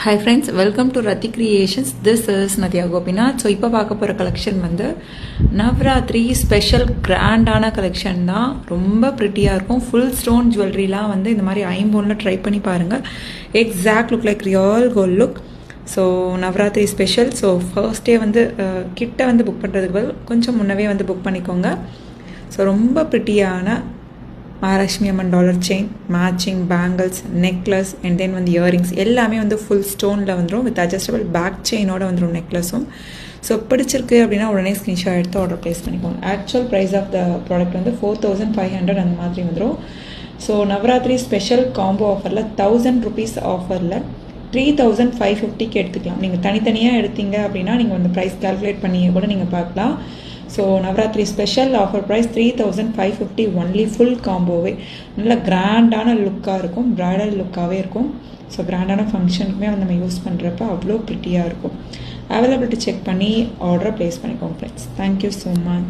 Hi friends, welcome to Rati Creations. This is Nadia Gopinath. So இப்போ பார்க்க போகிற collection வந்து நவராத்திரி ஸ்பெஷல் கிராண்டான கலெக்ஷன் தான். ரொம்ப ப்ரிட்டியாக இருக்கும். ஃபுல் ஸ்டோன் ஜுவல்லரிலாம் வந்து இந்த மாதிரி ஐம்பொன்னில் ட்ரை பண்ணி பாருங்கள். Exact look like real gold look. So Navaratri special. So ஃபர்ஸ்டே வந்து கிட்ட வந்து புக் பண்ணுறதுக்கு பதில் கொஞ்சம் முன்னவே வந்து புக் பண்ணிக்கோங்க. ஸோ ரொம்ப ப்ரிட்டியான Mahalakshmi Amman dollar chain, matching bangles, necklace and then வந்து இயரிங்ஸ் எல்லாமே வந்து ஃபுல் ஸ்டோனில் வந்துடும். வித் அட்ஜஸ்டபிள் பேக் செயினோட வந்துடும் நெக்லஸும். ஸோ பிடிச்சிருக்கு அப்படின்னா உடனே ஸ்க்ரீன்ஷாட் எடுத்து ஆர்டர் ப்ளேஸ் பண்ணிக்கோங்க. Actual price of the product வந்து 4500 அந்த மாதிரி வந்துடும். ஸோ நவராத்திரி ஸ்பெஷல் காம்போ ஆஃபரில் 1000 rupees ஆஃபரில் 3550க்கு எடுத்துக்கலாம். நீங்கள் தனித்தனியாக எடுத்தீங்க அப்படின்னா நீங்கள் வந்து ப்ரைஸ் கால்குலேட் பண்ணி கூட நீங்கள் பார்க்கலாம். So Navaratri special offer price 3550 only. Full காம்போவே நல்ல கிராண்டான லுக்காக இருக்கும், ப்ரைடல் லுக்காகவே இருக்கும். ஸோ கிராண்டான ஃபங்க்ஷனுக்குமே வந்து நம்ம யூஸ் பண்ணுறப்ப அவ்வளோ ப்ரிட்டியாக இருக்கும். அவைலபிலிட்டி செக் பண்ணி ஆர்டரை ப்ளேஸ் பண்ணிக்கோங்க ஃப்ரெண்ட்ஸ். Thank you so much.